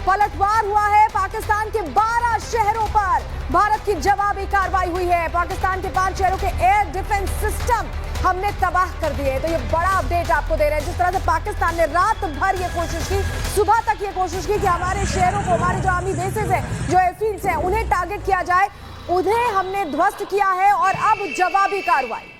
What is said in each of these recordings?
पलटवार हुआ है पाकिस्तान के 12 शहरों पर। भारत की जवाबी कार्रवाई हुई है। पाकिस्तान के 5 शहरों के एयर डिफेंस सिस्टम हमने तबाह कर दिए। तो ये बड़ा अपडेट आपको दे रहे हैं। जिस तरह से पाकिस्तान ने रात भर ये कोशिश की, सुबह तक ये कोशिश की कि हमारे शहरों को, हमारे जो आर्मी बेसेस है, जो एयरफील्ड्स हैं, उन्हें टारगेट किया जाए, उन्हें हमने ध्वस्त किया है। और अब जवाबी कार्रवाई,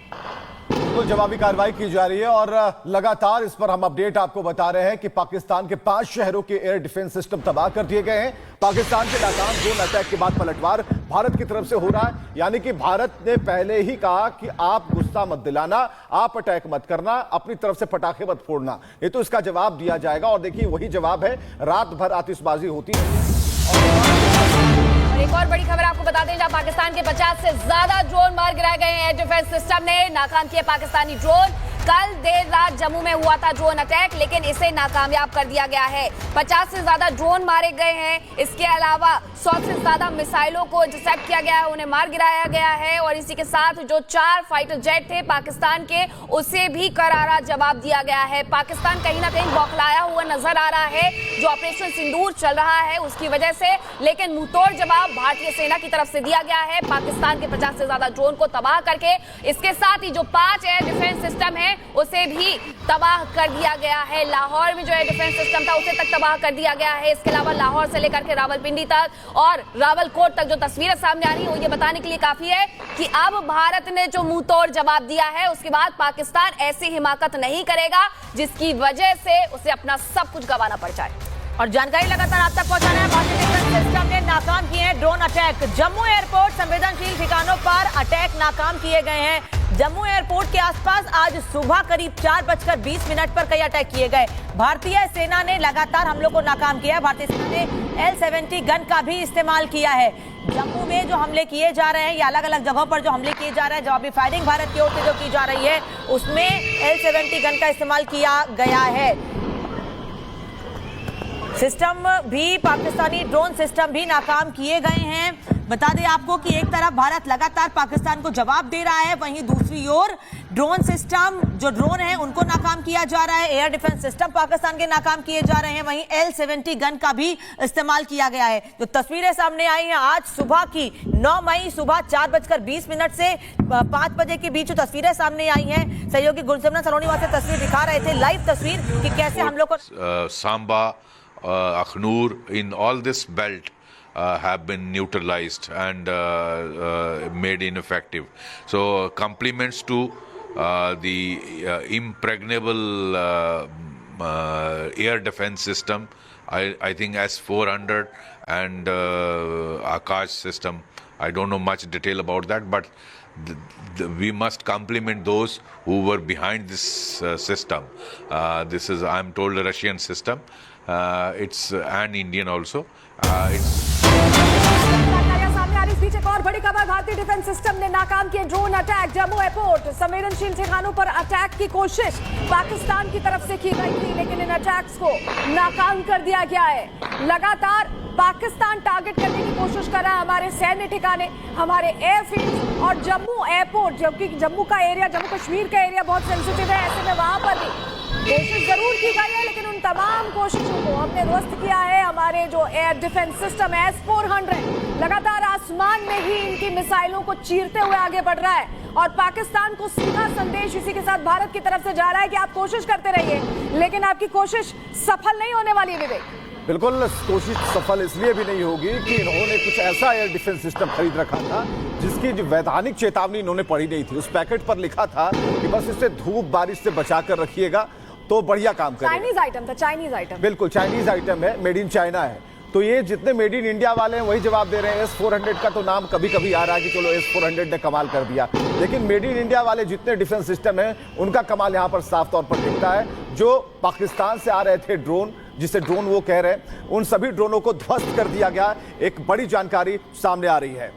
जवाबी कार्रवाई की जा रही है और लगातार इस पर हम अपडेट आपको बता रहे हैं कि पाकिस्तान के 5 शहरों के एयर डिफेंस सिस्टम तबाह कर दिए गए हैं। पाकिस्तान के नाकाम ड्रोन अटैक के बाद पलटवार भारत की तरफ से हो रहा है। यानी कि भारत ने पहले ही कहा कि आप गुस्सा मत दिलाना, आप अटैक मत करना, अपनी तरफ से पटाखे मत फोड़ना। ये तो इसका जवाब दिया जाएगा और देखिए वही जवाब है। रात भर आतिशबाजी होती है। एक और बड़ी खबर आपको बता दें, जहां पाकिस्तान के 50 से ज्यादा ड्रोन मार गिराए गए हैं। एयर डिफेंस सिस्टम ने नाकाम किए पाकिस्तानी ड्रोन। कल देर रात जम्मू में हुआ था ड्रोन अटैक, लेकिन इसे नाकामयाब कर दिया गया है। 50 से ज्यादा ड्रोन मारे गए हैं। इसके अलावा 100 से ज्यादा मिसाइलों को इंटरसेप्ट किया गया है, उन्हें मार गिराया गया है। और इसी के साथ जो 4 फाइटर जेट थे पाकिस्तान के, उसे भी करारा जवाब दिया गया है। पाकिस्तान कहीं ना कहीं बौखलाया हुआ नजर आ रहा है, जो ऑपरेशन सिंदूर चल रहा है उसकी वजह से। लेकिन मुंहतोड़ जवाब भारतीय सेना की तरफ से दिया गया है, पाकिस्तान के 50 से ज्यादा ड्रोन को तबाह करके। इसके साथ ही जो 5 एयर डिफेंस सिस्टम है उसे भी तबाह कर दिया गया है। लाहौर में जो एयर डिफेंस सिस्टम था उसे तक तबाह कर दिया गया है। इसके अलावा लाहौर से लेकर के रावलपिंडी तक और रावलकोट तक जो तस्वीरें सामने आ रही है वो ये बताने के लिए काफी है कि अब भारत ने जो मुंहतोड़ जवाब दिया है, उसके बाद पाकिस्तान ऐसी हिमाकत नहीं करेगा जिसकी वजह से उसे अपना सब कुछ गंवाना पड़ जाए। और जानकारी लगातार आप तक पहुंचाना है। भारतीय डिफेंस सिस्टम ने नाकाम किए हैं ड्रोन अटैक। जम्मू एयरपोर्ट संवेदनशील ठिकानों पर अटैक नाकाम किए गए हैं। जम्मू एयरपोर्ट के आसपास आज सुबह करीब 4:20 पर कई अटैक किए गए। भारतीय सेना ने लगातार हमलों को नाकाम किया है। भारतीय सेना ने L-70 गन का भी इस्तेमाल किया है। जम्मू में जो हमले किए जा रहे हैं या अलग अलग जगहों पर जो हमले किए जा रहे हैं, जवाबी फायरिंग भारत की ओर से जो की जा रही है, उसमें L-70 गन का इस्तेमाल किया गया है। सिस्टम भी, पाकिस्तानी ड्रोन सिस्टम भी नाकाम किए गए हैं। बता दें आपको कि एक तरफ भारत लगातार पाकिस्तान को जवाब दे रहा है, वहीं दूसरी ओर ड्रोन सिस्टम, जो ड्रोन है उनको नाकाम किया जा रहा है। एयर डिफेंस सिस्टम पाकिस्तान के नाकाम किए जा रहे हैं, वहीं L-70 गन का भी इस्तेमाल किया गया है। जो तस्वीरें सामने आई हैं आज सुबह की, 9 मई सुबह 4:20 से 5 बजे के बीच जो तस्वीरें सामने आई हैं, सहयोगी गुलसिमरन सलोनी वहां से तस्वीर दिखा रहे थे, लाइव तस्वीर कि कैसे हम लोग को Samba, Akhnur, in all this belt have been neutralized and made ineffective. So compliments to the impregnable air defense system. I think S-400 and Akash system. I don't know much detail about that, but we must compliment those who were behind this system. This is, I'm told, a Russian system. It's an Indian also. इस बीच एक और बड़ी खबर, भारतीय defence system ने नाकाम किए drone attack. Jammu airport संवेदनशील ठिकानों पर अटैक की कोशिश पाकिस्तान की तरफ से की गई थी, लेकिन इन अटैक्स को नाकाम कर दिया गया है। लगातार पाकिस्तान टारगेट करने की कोशिश कर रहा है हमारे सैन्य ठिकाने, हमारे एयरफील्ड और जम्मू एयरपोर्ट, जबकि जम्मू का एरिया, जम्मू कश्मीर का एरिया बहुत सेंसिटिव है। ऐसे में वहां पर भी कोशिश जरूर की गई है, लेकिन उन तमाम कोशिशों को हमने ध्वस्त किया है। हमारे जो एयर डिफेंस सिस्टम है S-400 लगातार आसमान में ही इनकी मिसाइलों को चीरते हुए आगे बढ़ रहा है और पाकिस्तान को सीधा संदेश इसी के साथ भारत की तरफ से जा रहा है कि आप कोशिश करते रहिए, लेकिन आपकी कोशिश सफल नहीं होने वाली है। विवेक, बिल्कुल कोशिश सफल इसलिए भी नहीं होगी कि इन्होंने कुछ ऐसा एयर डिफेंस सिस्टम खरीद रखा था जिसकी जो वैधानिक चेतावनी इन्होंने पढ़ी नहीं थी। उस पैकेट पर लिखा था कि बस इसे धूप बारिश से बचा कर रखिएगा तो बढ़िया काम करेगा। चाइनीज आइटम था, चाइनीज आइटम, बिल्कुल चाइनीज आइटम है, मेड इन चाइना है। तो ये जितने मेड इन इंडिया वाले हैं वही जवाब दे रहे हैं। S-400 का तो नाम कभी कभी आ रहा है कि चलो S-400 ने कमाल कर दिया, लेकिन मेड इन इंडिया वाले जितने डिफेंस सिस्टम हैं उनका कमाल यहाँ पर साफ तौर पर दिखता है। जो पाकिस्तान से आ रहे थे ड्रोन, जिसे ड्रोन वो कह रहे हैं, उन सभी ड्रोनों को ध्वस्त कर दिया गया। एक बड़ी जानकारी सामने आ रही है।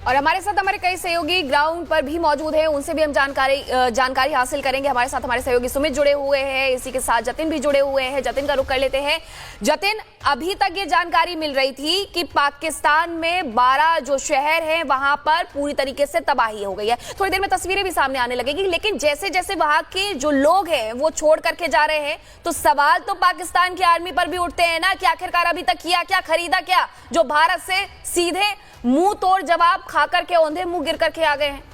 और हमारे साथ हमारे कई सहयोगी ग्राउंड पर भी मौजूद हैं, उनसे भी हम जानकारी हासिल करेंगे। हमारे साथ हमारे सहयोगी सुमित जुड़े हुए हैं, इसी के साथ जतिन भी जुड़े हुए हैं। जतिन का रुख कर लेते हैं। जतिन, अभी तक ये जानकारी मिल रही थी कि पाकिस्तान में 12 जो शहर हैं वहां पर पूरी तरीके से तबाही हो गई है। थोड़ी देर में तस्वीरें भी सामने आने लगेगी, लेकिन जैसे जैसे वहां के जो लोग हैं वो छोड़ करके जा रहे हैं, तो सवाल तो पाकिस्तान की आर्मी पर भी उठते हैं ना कि आखिरकार अभी तक किया क्या, खरीदा क्या, जो भारत से सीधे मुंह तोड़ जवाब खा करके औंधे मुंह गिर करके आ गए हैं।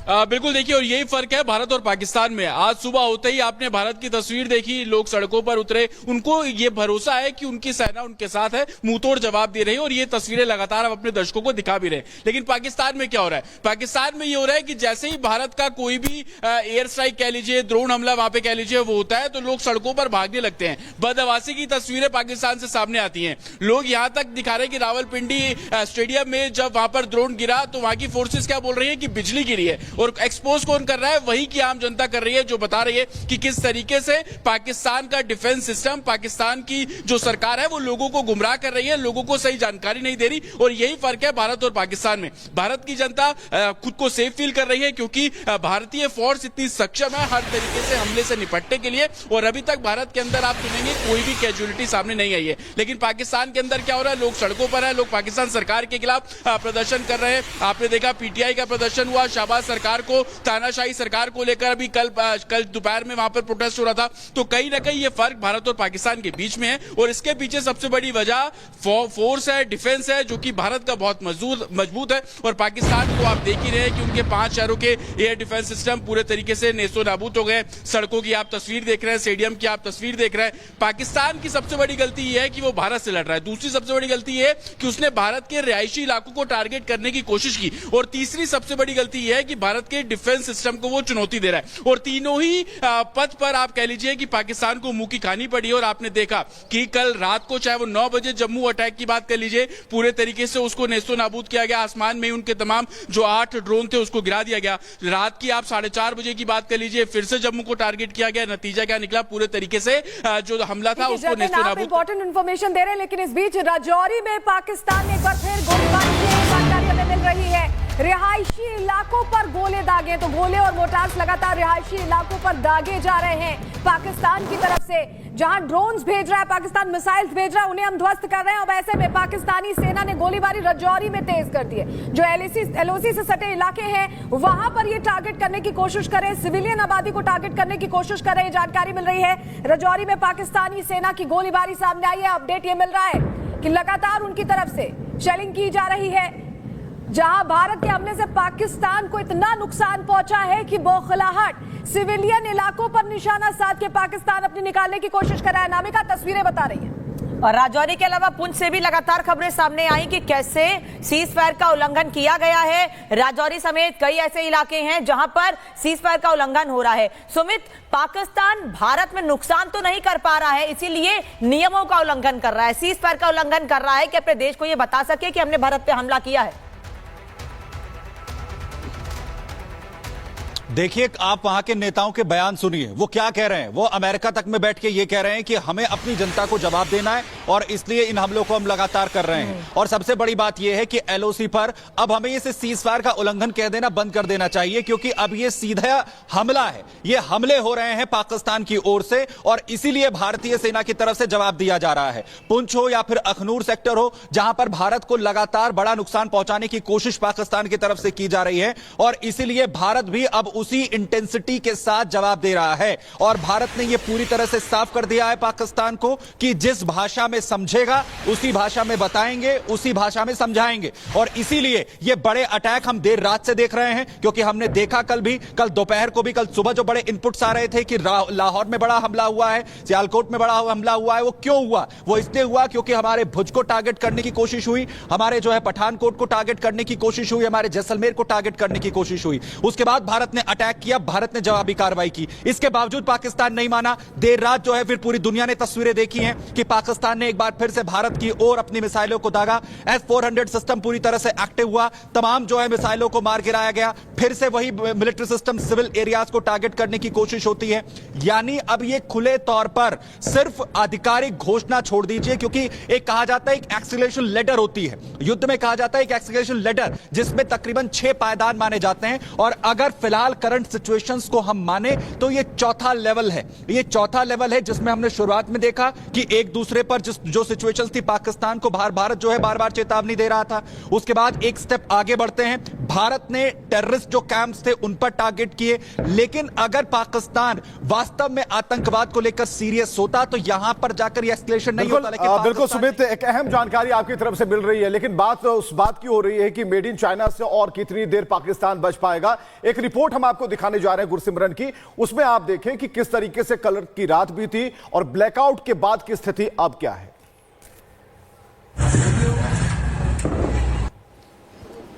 बिल्कुल, देखिए, और यही फर्क है भारत और पाकिस्तान में। आज सुबह होते ही आपने भारत की तस्वीर देखी, लोग सड़कों पर उतरे, उनको ये भरोसा है कि उनकी सेना उनके साथ है, मुंहतोड़ जवाब दे रही है, और ये तस्वीरें लगातार हम अपने दर्शकों को दिखा भी रहे हैं। लेकिन पाकिस्तान में क्या हो रहा है? पाकिस्तान में ये हो रहा है कि जैसे ही भारत का कोई भी एयर स्ट्राइक कह लीजिए, ड्रोन हमला वहां पे कह लीजिए, वो होता है तो लोग सड़कों पर भागने लगते हैं। बदहवासी की तस्वीरें पाकिस्तान से सामने आती हैं। लोग यहां तक दिखा रहे हैं कि रावलपिंडी स्टेडियम में जब वहां पर ड्रोन गिरा तो वहां की फोर्सेस क्या बोल रही है कि बिजली गिरी है, और एक्सपोज कौन कर रहा है? वही की आम जनता कर रही है, जो बता रही है कि किस तरीके से पाकिस्तान का डिफेंस सिस्टम, पाकिस्तान की जो सरकार है वो लोगों को गुमराह कर रही है, लोगों को सही जानकारी नहीं दे रही। और यही फर्क है भारत और पाकिस्तान में। भारत की जनता खुद को सेफ फील कर रही है क्योंकि भारतीय फोर्स इतनी सक्षम है हर तरीके से हमले से निपटने के लिए, और अभी तक भारत के अंदर आप सुनेंगे कोई भी कैजुअलिटी सामने नहीं आई है। लेकिन पाकिस्तान के अंदर क्या हो रहा है? लोग सड़कों पर है, लोग पाकिस्तान सरकार के खिलाफ प्रदर्शन कर रहे हैं। आपने देखा पीटीआई का प्रदर्शन हुआ, शाहबाज सरकार को, तानाशाही सरकार को लेकर अभी कल दोपहर में वहां पर प्रोटेस्ट हो रहा था। तो कहीं ना कहीं ये फर्क भारत और पाकिस्तान के बीच में है, और इसके पीछे सबसे बड़ी वजह फोर्स है, डिफेंस है, जो कि भारत का बहुत मजबूत है। और पाकिस्तान को आप देख ही रहे हैं कि उनके 5 शहरों के एयर डिफेंस सिस्टम पूरे तरीके से नेस्तो नाबूद हो गए। सड़कों की आप तस्वीर देख रहे हैं, स्टेडियम की आप तस्वीर देख रहे हैं। पाकिस्तान की सबसे बड़ी गलती यह है कि वो भारत से लड़ रहा है। दूसरी सबसे बड़ी गलती यह है कि उसने भारत के रिहायशी इलाकों को टारगेट करने की कोशिश की, और तीसरी सबसे बड़ी गलती यह है कि भारत के डिफेंस सिस्टम को वो चुनौती दे रहा है। और तीनों ही पद पर आप कह लीजिए कि पाकिस्तान को मुंह की खानी पड़ी। और आपने देखा कि कल रात को, चाहे वो 9 बजे जम्मू अटैक की बात कर लीजिए, पूरे तरीके से उसको नेस्तो नाबूद किया गया। आसमान में उनके तमाम जो 8 ड्रोन थे उसको गिरा दिया गया। रात की आप 4:30 बजे की बात कर लीजिए, फिर से जम्मू को टारगेट किया गया। नतीजा क्या निकला? पूरे तरीके से जो हमला था उसको नेस्तो नाबूद। इंपॉर्टेंट इंफॉर्मेशन दे रहे हैं, लेकिन इस बीच राजौरी में पाकिस्तान ने एक बार फिर गोलीबारी की जानकारी हमें मिल रही है। रिहायशी इलाकों पर गोले दागे, तो गोले और मोटार्स लगातार रिहायशी इलाकों पर दागे जा रहे हैं पाकिस्तान की तरफ से। जहां ड्रोन्स भेज रहा है पाकिस्तान, मिसाइल्स भेज रहा है, उन्हें हम ध्वस्त कर रहे हैं। और ऐसे में पाकिस्तानी सेना ने गोलीबारी राजौरी में तेज कर दी है। जो एलओसी से सटे इलाके हैं वहां पर ये टारगेट करने की कोशिश करें, सिविलियन आबादी को टारगेट करने की कोशिश कर रहे हैं, जानकारी मिल रही है। राजौरी में पाकिस्तानी सेना की गोलीबारी सामने आई है। अपडेट ये मिल रहा है कि लगातार उनकी तरफ से शेलिंग की जा रही है। जहां भारत के हमले से पाकिस्तान को इतना नुकसान पहुंचा है कि बौखलाहट सिविलियन इलाकों पर निशाना साध के पाकिस्तान अपनी निकालने की कोशिश कर रहा है। नामिका तस्वीरें बता रही है। और राजौरी के अलावा पुंछ से भी लगातार खबरें सामने आई कि कैसे सीज फायर का उल्लंघन किया गया है। राजौरी समेत कई ऐसे इलाके हैं जहां पर सीज फायर का उल्लंघन हो रहा है। सुमित, पाकिस्तान भारत में नुकसान तो नहीं कर पा रहा है, इसीलिए नियमों का उल्लंघन कर रहा है, सीज फायर का उल्लंघन कर रहा है कि अपने देश को यह बता सके कि हमने भारत पे हमला किया है। देखिए, आप वहां के नेताओं के बयान सुनिए, वो क्या कह रहे हैं। वो अमेरिका तक में बैठ के ये कह रहे हैं कि हमें अपनी जनता को जवाब देना है और इसलिए इन हमलों को हम लगातार कर रहे हैं। और सबसे बड़ी बात यह है कि एलओसी पर अब हमें इसे सीज फायर का उल्लंघन कह देना बंद कर देना चाहिए, क्योंकि अब ये सीधा हमला है। ये हमले हो रहे हैं पाकिस्तान की ओर से, और इसीलिए भारतीय सेना की तरफ से जवाब दिया जा रहा है। पुंछ हो या फिर अखनूर सेक्टर हो, जहां पर भारत को लगातार बड़ा नुकसान पहुंचाने की कोशिश पाकिस्तान की तरफ से की जा रही है, और इसीलिए भारत भी अब उसी इंटेंसिटी के साथ जवाब दे रहा है। और भारत ने यह पूरी तरह से साफ कर दिया है पाकिस्तान को कि जिस भाषा में समझेगा उसी भाषा में बताएंगे, उसी भाषा में समझाएंगे। और इसीलिए यह बड़े अटैक हम देर रात से देख रहे हैं, क्योंकि हमने देखा कल दोपहर को भी, कल सुबह जो बड़े इनपुट्स आ रहे थे कि लाहौर में बड़ा हमला हुआ है, सियालकोट में बड़ा हमला हुआ है। वो क्यों हुआ? वो इसलिए हुआ क्योंकि हमारे भुज को टारगेट करने की कोशिश हुई, हमारे जो है पठानकोट को टारगेट करने की कोशिश हुई, हमारे जैसलमेर को टारगेट करने की कोशिश हुई। उसके बाद भारत ने अटैक किया, भारत ने जवाबी कार्रवाई की। इसके बावजूद पाकिस्तान नहीं माना। देर रात जो है फिर पूरी दुनिया ने तस्वीरें देखी हैं कि पाकिस्तान ने एक बार फिर से भारत की ओर अपनी मिसाइलों को दागा। S-400 सिस्टम पूरी तरह से एक्टिव हुआ, तमाम जो है मिसाइलों को मार गिराया गया। फिर से वही मिलिट्री सिस्टम सिविल एरियाज को टारगेट करने की कोशिश होती है। यानी अब ये खुले तौर पर सिर्फ आधिकारिक घोषणा छोड़ दीजिए, क्योंकि एक कहा जाता है एक एक्सीलरेशन लेटर होती है युद्ध में, कहा जाता है एक एक्सीलरेशन लेटर जिसमें तकरीबन 6 पायदान माने जाते हैं। और अगर फिलहाल करंट सिचुएशंस को हम माने तो ये चौथा लेवल है। ये चौथा लेवल है जिसमें हमने शुरुआत में देखा कि एक दूसरे पर जो सिचुएशंस थी, पाकिस्तान को भारत जो है बार बार चेतावनी दे रहा था। उसके बाद एक स्टेप आगे बढ़ते हैं, भारत ने टेररिस्ट जो कैंप्स थे उन पर टारगेट किए। लेकिन अगर पाकिस्तान वास्तव में आतंकवाद को लेकर सीरियस होता तो यहां पर जाकर यह एस्केलेशन नहीं होता। लेकिन बिल्कुल सुमित, एक अहम जानकारी आपकी तरफ से मिल रही है, लेकिन बात उस बात की हो रही है कि मेड इन चाइना से और कितनी देर पाकिस्तान बच पाएगा। एक रिपोर्ट हम आपको दिखाने जा रहे हैं गुरसिमरन की, उसमें आप देखें कि किस तरीके से कलर की रात भी थी और ब्लैकआउट के बाद की स्थिति अब क्या है।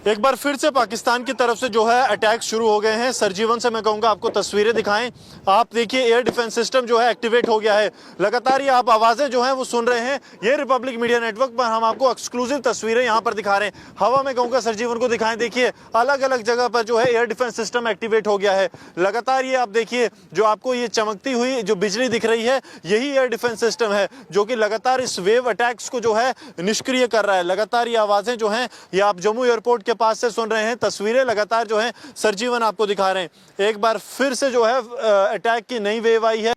एक बार फिर से पाकिस्तान की तरफ से जो है अटैक शुरू हो गए हैं। सरजीवन से मैं कहूंगा आपको तस्वीरें दिखाएं। आप देखिए एयर डिफेंस सिस्टम जो है एक्टिवेट हो गया है। लगातार ये आप आवाजें जो हैं वो सुन रहे हैं। ये रिपब्लिक मीडिया नेटवर्क पर हम आपको एक्सक्लूसिव तस्वीरें यहां पर दिखा रहे हैं। हवा में कहूंगा सरजीवन को दिखाएं, देखिए अलग अलग जगह पर जो है एयर डिफेंस सिस्टम एक्टिवेट हो गया है। लगातार ये आप देखिए जो आपको ये चमकती हुई जो बिजली दिख रही है, यही एयर डिफेंस सिस्टम है जो कि लगातार इस वेव अटैक्स को जो है निष्क्रिय कर रहा है। लगातार ये आवाजें जो हैं ये आप जम्मू एयरपोर्ट के पास से सुन रहे हैं। तस्वीरें लगातार जो है सरजीवन आपको दिखा रहे हैं। एक बार फिर से जो है अटैक की नई वेव आई है।